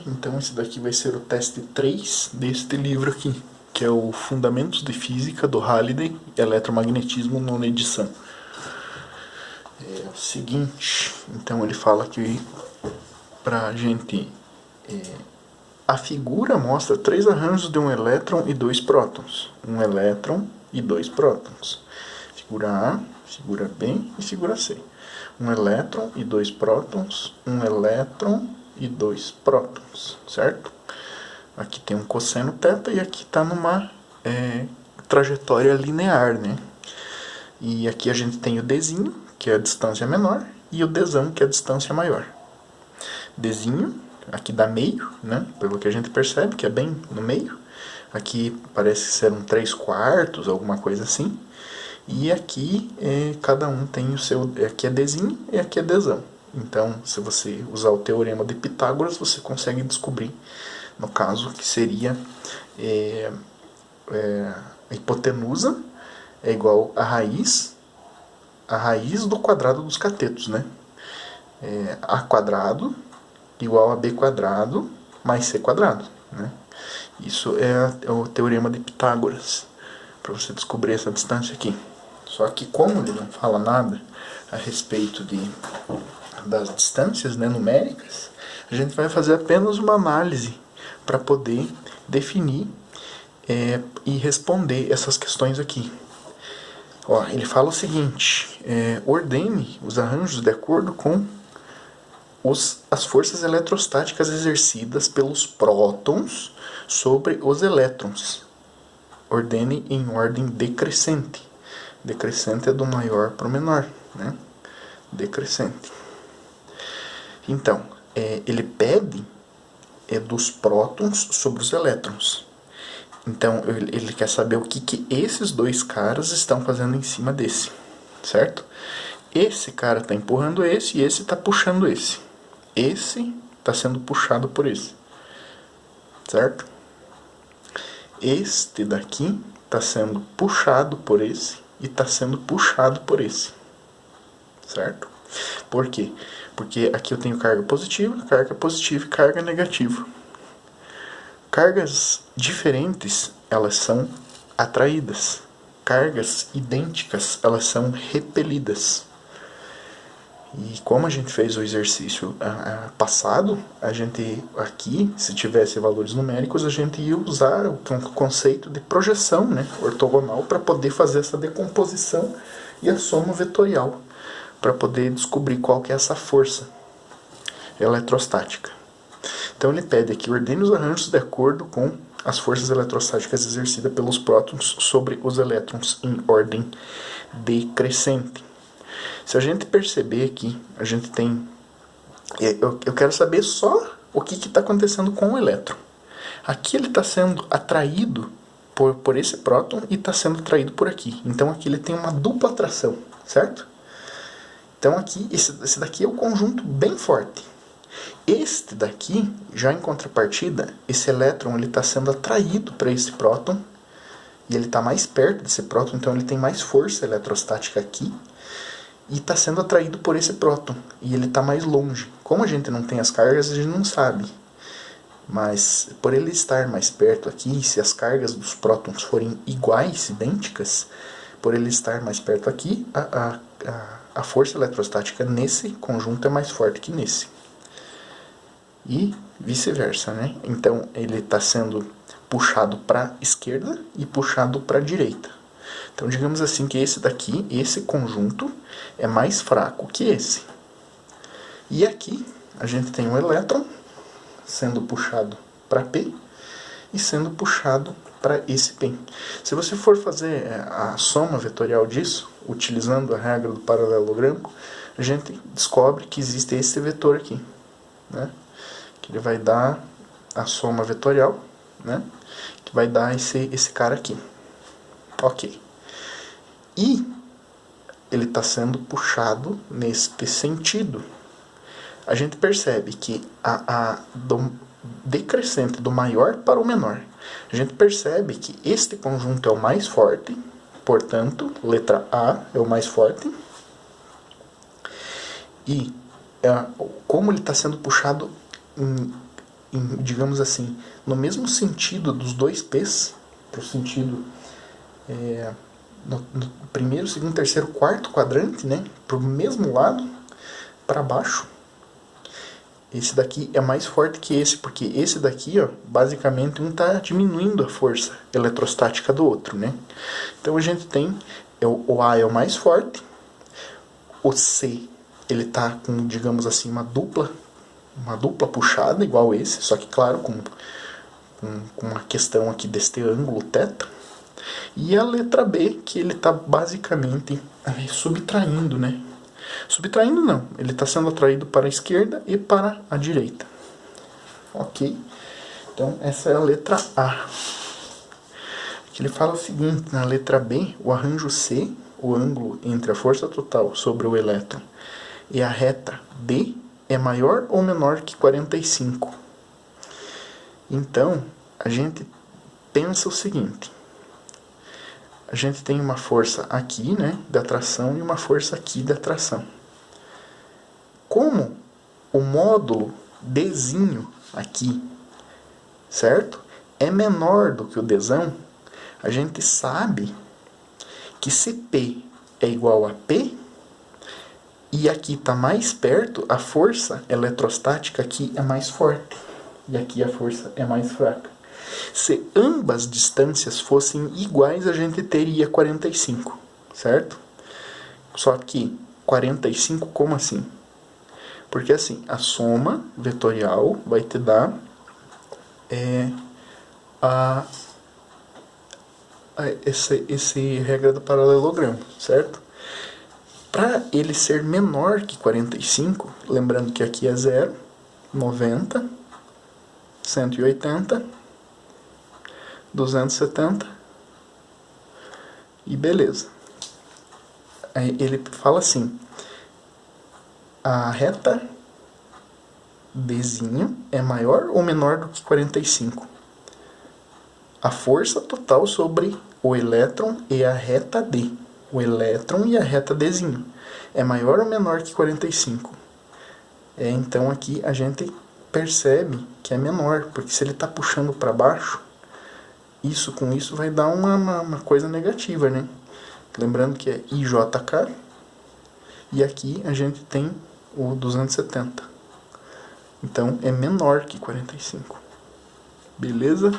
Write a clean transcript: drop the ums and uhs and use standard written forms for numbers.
Então esse daqui vai ser o teste 3 deste livro aqui, que é o Fundamentos de Física do Halliday e Eletromagnetismo, nona edição. É o seguinte, então ele fala que pra gente... a figura mostra 3 arranjos de um elétron e 2 prótons. Um elétron e 2 prótons. Figura A, figura B e figura C. Um elétron e 2 prótons, um elétron e 2 prótons, certo? Aqui tem um cosseno θ e aqui está numa trajetória linear, né? E aqui a gente tem o Dzinho, que é a distância menor, e o Dzão, que é a distância maior. Dzinho, aqui dá meio, né? Pelo que a gente percebe, que é bem no meio. Aqui parece ser um 3/4, alguma coisa assim. E aqui cada um tem o seu... Aqui é Dzinho e aqui é Dzão. Então, se você usar o teorema de Pitágoras, você consegue descobrir, no caso, que seria a hipotenusa é igual a raiz do quadrado dos catetos, né? A quadrado igual a b quadrado mais c quadrado, né? Isso é o teorema de Pitágoras, para você descobrir essa distância aqui. Só que como ele não fala nada a respeito das distâncias, né, numéricas, a gente vai fazer apenas uma análise para poder definir e responder essas questões aqui. Ó, ele fala o seguinte: ordene os arranjos de acordo com as forças eletrostáticas exercidas pelos prótons sobre os elétrons. Ordene em ordem decrescente. Decrescente é do maior para o menor, né? Decrescente. Então, ele pede dos prótons sobre os elétrons. Então, ele quer saber o que esses dois caras estão fazendo em cima desse, certo? Esse cara está empurrando esse e esse está puxando esse. Esse está sendo puxado por esse, certo? Este daqui está sendo puxado por esse e está sendo puxado por esse, certo? Por quê? Porque aqui eu tenho carga positiva e carga negativa. Cargas diferentes, elas são atraídas. Cargas idênticas, elas são repelidas. E como a gente fez o exercício passado, a gente aqui, se tivesse valores numéricos, a gente ia usar o conceito de projeção, né, ortogonal, para poder fazer essa decomposição e a soma vetorial, para poder descobrir qual que é essa força eletrostática. Então ele pede aqui: ordene os arranjos de acordo com as forças eletrostáticas exercidas pelos prótons sobre os elétrons em ordem decrescente. Se a gente perceber aqui, a gente tem... Eu quero saber só o que está acontecendo com o elétron. Aqui ele está sendo atraído por esse próton e está sendo atraído por aqui. Então aqui ele tem uma dupla atração, certo? Então aqui, esse daqui é um conjunto bem forte. Este daqui, já em contrapartida, esse elétron está sendo atraído para esse próton e ele está mais perto desse próton, então ele tem mais força eletrostática aqui. E está sendo atraído por esse próton. E ele está mais longe. Como a gente não tem as cargas, a gente não sabe. Mas por ele estar mais perto aqui, se as cargas dos prótons forem iguais, idênticas, por ele estar mais perto aqui, a força eletrostática nesse conjunto é mais forte que nesse. E vice-versa, né? Então ele está sendo puxado para a esquerda e puxado para a direita. Então, digamos assim que esse daqui, esse conjunto, é mais fraco que esse. E aqui, a gente tem um elétron sendo puxado para P e sendo puxado para esse P. Se você for fazer a soma vetorial disso, utilizando a regra do paralelogramo, a gente descobre que existe esse vetor aqui, né? Que ele vai dar a soma vetorial, né? Que vai dar esse cara aqui. Ok. E ele está sendo puxado neste sentido. A gente percebe que do decrescente do maior para o menor, a gente percebe que este conjunto é o mais forte, portanto, letra A é o mais forte. E como ele está sendo puxado digamos assim, no mesmo sentido dos dois P's, pro sentido no primeiro, segundo, terceiro, quarto quadrante, né, pro mesmo lado, para baixo. Esse daqui é mais forte que esse, porque esse daqui, ó, basicamente um está diminuindo a força eletrostática do outro, né? Então a gente tem, o A é o mais forte, o C, ele tá com, digamos assim, uma dupla puxada, igual esse, só que claro, com uma questão aqui deste ângulo θ. E a letra B, que ele tá basicamente subtraindo, né? Subtraindo não, ele está sendo atraído para a esquerda e para a direita. Ok? Então essa é a letra A. Aqui ele fala o seguinte, na letra B, o arranjo C, o ângulo entre a força total sobre o elétron e a reta D é maior ou menor que 45. Então, a gente pensa o seguinte. A gente tem uma força aqui, né, da atração e uma força aqui da atração. Como o módulo Dzinho aqui, certo? É menor do que o Dzão, a gente sabe que se P é igual a P, e aqui está mais perto, a força eletrostática aqui é mais forte, e aqui a força é mais fraca. Se ambas distâncias fossem iguais, a gente teria 45, certo? Só que 45 como assim? Porque assim, a soma vetorial vai te dar esse regra do paralelogramo, certo? Para ele ser menor que 45, lembrando que aqui é 0, 90, 180, 270 e beleza. Aí ele fala assim, a reta Dzinho é maior ou menor do que 45? A força total sobre o elétron e a reta D. O elétron e a reta Dzinho é maior ou menor que 45? Então aqui a gente percebe que é menor, porque se ele está puxando para baixo, isso com isso vai dar uma coisa negativa, né? Lembrando que é IJK, e aqui a gente tem o 270. Então é menor que 45. Beleza?